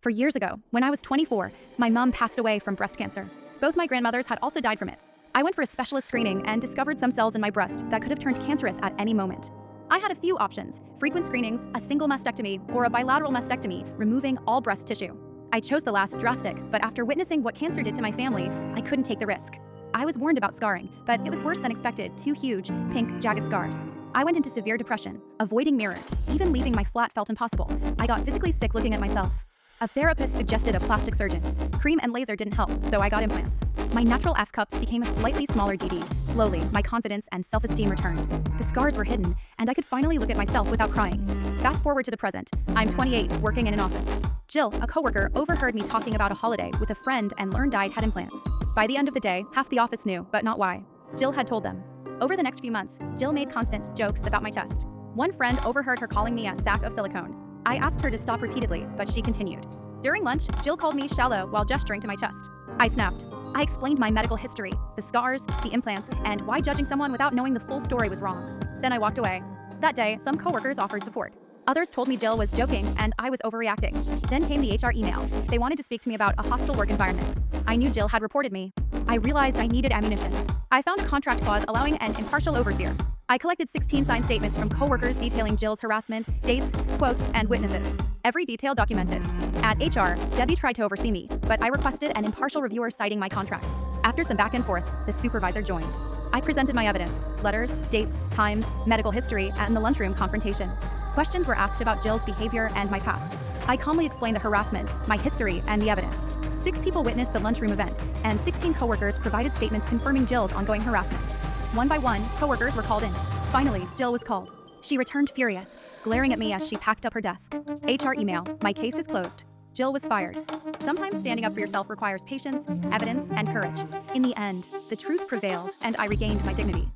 For years ago, when I was 24, my mom passed away from breast cancer. Both my grandmothers had also died from it. I went for a specialist screening and discovered some cells in my breast that could have turned cancerous at any moment. I had a few options: frequent screenings, a single mastectomy, or a bilateral mastectomy, removing all breast tissue. I chose the last drastic, but after witnessing what cancer did to my family, I couldn't take the risk. I was warned about scarring, but it was worse than expected: 2 huge, pink, jagged scars. I went into severe depression, avoiding mirrors. Even leaving my flat felt impossible. I got physically sick looking at myself. A therapist suggested a plastic surgeon. Cream and laser didn't help, so I got implants. My natural F cups became a slightly smaller DD. Slowly, my confidence and self-esteem returned. The scars were hidden, and I could finally look at myself without crying. Fast forward to the present. I'm 28, working in an office. Jill, a coworker, overheard me talking about a holiday with a friend and learned I'd had implants. By the end of the day, half the office knew, but not why. Jill had told them. Over the next few months, Jill made constant jokes about my chest. One friend overheard her calling me a sack of silicone. I asked her to stop repeatedly, but she continued. During lunch, Jill called me shallow while gesturing to my chest. I snapped. I explained my medical history, the scars, the implants, and why judging someone without knowing the full story was wrong. Then I walked away. That day, some coworkers offered support. Others told me Jill was joking and I was overreacting. Then came the HR email. They wanted to speak to me about a hostile work environment. I knew Jill had reported me. I realized I needed ammunition. I found a contract clause allowing an impartial overseer. I collected 16 signed statements from coworkers detailing Jill's harassment, dates, quotes, and witnesses. Every detail documented. At HR, Debbie tried to oversee me, but I requested an impartial reviewer citing my contract. After some back and forth, the supervisor joined. I presented my evidence: letters, dates, times, medical history, and the lunchroom confrontation. Questions were asked about Jill's behavior and my past. I calmly explained the harassment, my history, and the evidence. 6 people witnessed the lunchroom event, and 16 coworkers provided statements confirming Jill's ongoing harassment. One by one, coworkers were called in. Finally, Jill was called. She returned furious, glaring at me as she packed up her desk. HR email: my case is closed. Jill was fired. Sometimes standing up for yourself requires patience, evidence, and courage. In the end, the truth prevailed, and I regained my dignity.